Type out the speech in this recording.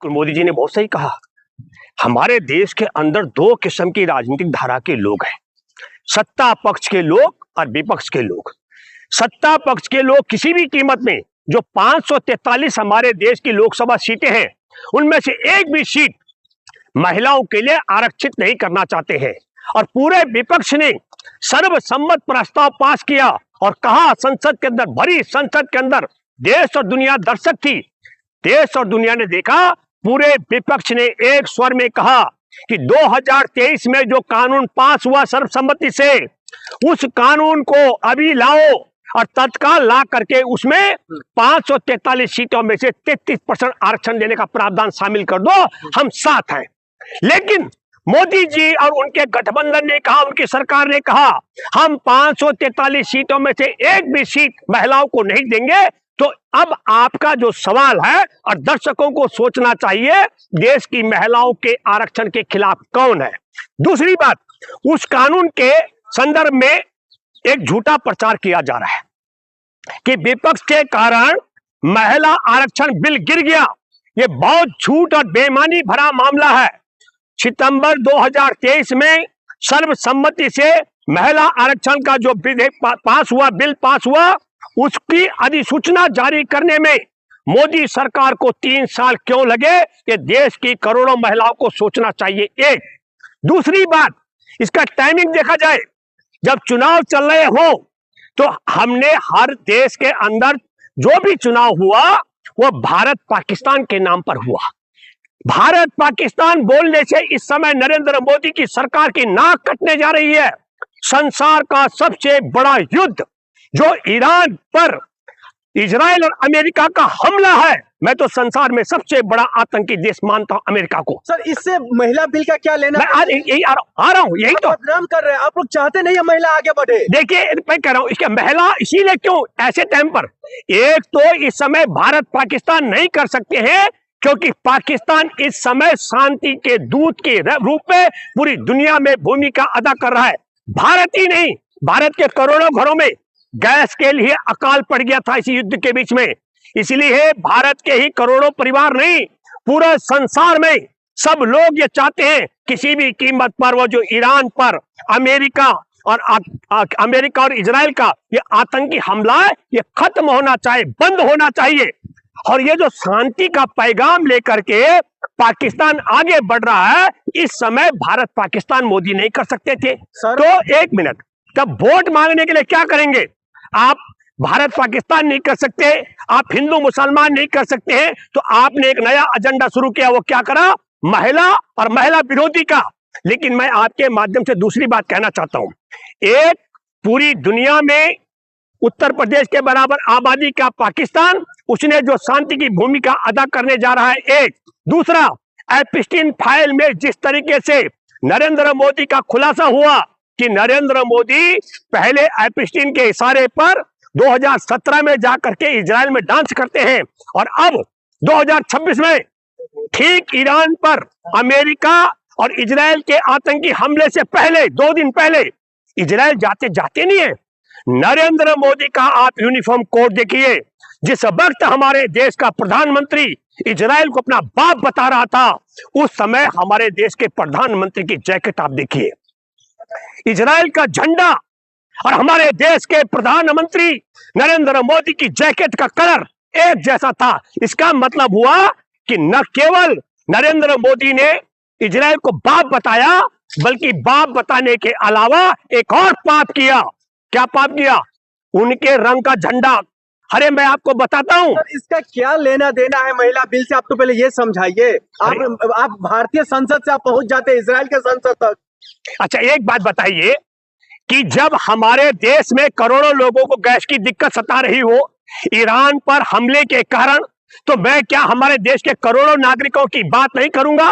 मोदी जी ने बहुत सही कहा। हमारे देश के अंदर दो किस्म की राजनीतिक धारा के लोग हैं, सत्ता पक्ष के लोग और विपक्ष के लोग। सत्ता पक्ष के लोग किसी भी कीमत में जो 543 हमारे देश की लोकसभा सीटें हैं उनमें से एक भी सीट महिलाओं के लिए आरक्षित नहीं करना चाहते हैं। और पूरे विपक्ष ने सर्वसम्मत प्रस्ताव पास किया और कहा, संसद के अंदर, भरी संसद के अंदर देश और दुनिया दर्शक थी। देश और दुनिया ने देखा, पूरे विपक्ष ने एक स्वर में कहा कि 2023 में जो कानून पास हुआ सर्वसम्मति से, उस कानून को अभी लाओ और तत्काल ला करके उसमें 543 सीटों में से 33% आरक्षण देने का प्रावधान शामिल कर दो, हम साथ हैं। लेकिन मोदी जी और उनके गठबंधन ने कहा, उनकी सरकार ने कहा, हम 543 सीटों में से एक भी सीट महिलाओं को नहीं देंगे। तो अब आपका जो सवाल है और दर्शकों को सोचना चाहिए, देश की महिलाओं के आरक्षण के खिलाफ कौन है। दूसरी बात, उस कानून के संदर्भ में एक झूठा प्रचार किया जा रहा है कि विपक्ष के कारण महिला आरक्षण बिल गिर गया। यह बहुत झूठ और बेईमानी भरा मामला है। सितंबर 2023 में सर्वसम्मति से महिला आरक्षण का जो बिल पास हुआ, उसकी अधिसूचना जारी करने में मोदी सरकार को 3 साल क्यों लगे, ये देश की करोड़ों महिलाओं को सोचना चाहिए। एक दूसरी बात, इसका टाइमिंग देखा जाए, जब चुनाव चल रहे हो तो हमने हर देश के अंदर जो भी चुनाव हुआ वो भारत पाकिस्तान के नाम पर हुआ। भारत पाकिस्तान बोलने से इस समय नरेंद्र मोदी की सरकार की नाक कटने जा रही है। संसार का सबसे बड़ा युद्ध जो ईरान पर इजराइल और अमेरिका का हमला है, मैं तो संसार में सबसे बड़ा आतंकी देश मानता हूं अमेरिका को। सर, इससे महिला बिल का क्या लेना? मैं आज यही आ रहा हूं, यही तो बदनाम कर रहे हैं आप लोग। चाहते नहीं है महिला आगे बढ़े। देखिए, मैं कह रहा हूं, इसके महिला इसीलिए क्यों ऐसे टाइम पर, एक तो इस समय भारत पाकिस्तान नहीं कर सकते हैं क्योंकि पाकिस्तान इस समय शांति के दूत के रूप में पूरी दुनिया में भूमिका अदा कर रहा है। भारत ही नहीं, भारत के करोड़ों घरों में गैस के लिए अकाल पड़ गया था इसी युद्ध के बीच में। इसलिए भारत के ही करोड़ों परिवार नहीं, पूरे संसार में सब लोग ये चाहते हैं किसी भी कीमत पर वो जो ईरान पर अमेरिका और इजराइल का ये आतंकी हमला है, ये खत्म होना चाहिए, बंद होना चाहिए। और ये जो शांति का पैगाम लेकर के पाकिस्तान आगे बढ़ रहा है, इस समय भारत पाकिस्तान मोदी नहीं कर सकते थे। तो एक मिनट, तब वोट मांगने के लिए क्या करेंगे? आप भारत पाकिस्तान नहीं कर सकते, आप हिंदू मुसलमान नहीं कर सकते हैं, तो आपने एक नया एजेंडा शुरू किया। वो क्या करा? महिला और महिला विरोधी का। लेकिन मैं आपके माध्यम से दूसरी बात कहना चाहता हूं। एक, पूरी दुनिया में उत्तर प्रदेश के बराबर आबादी का पाकिस्तान, उसने जो शांति की भूमिका अदा करने जा रहा है। एक दूसरा, एप्स्टीन फाइल में जिस तरीके से नरेंद्र मोदी का खुलासा हुआ कि नरेंद्र मोदी पहले एप्स्टीन के इशारे पर 2017 में जाकर के इजराइल में डांस करते हैं और अब 2026 में ठीक ईरान पर अमेरिका और इजराइल के आतंकी हमले से पहले 2 दिन पहले इजराइल जाते नहीं है। नरेंद्र मोदी का आप यूनिफॉर्म कोड देखिए। जिस वक्त हमारे देश का प्रधानमंत्री इजराइल को अपना बाप बता रहा था, उस समय हमारे देश के प्रधानमंत्री की जैकेट आप देखिए, इजराइल का झंडा और हमारे देश के प्रधानमंत्री नरेंद्र मोदी की जैकेट का कलर एक जैसा था। इसका मतलब हुआ कि न केवल नरेंद्र मोदी ने इजराइल को बाप बताया, बल्कि बाप बताने के अलावा एक और पाप किया। क्या पाप किया? उनके रंग का झंडा। अरे मैं आपको बताता हूं, इसका क्या लेना देना है महिला बिल से? आप तो पहले ये समझाइए। आप भारतीय संसद से आप पहुंच जाते हैं इजराइल के संसद तक। अच्छा, एक बात बताइए कि जब हमारे देश में करोड़ों लोगों को गैस की दिक्कत सता रही हो ईरान पर हमले के कारण, तो मैं क्या हमारे देश के करोड़ों नागरिकों की बात नहीं करूंगा?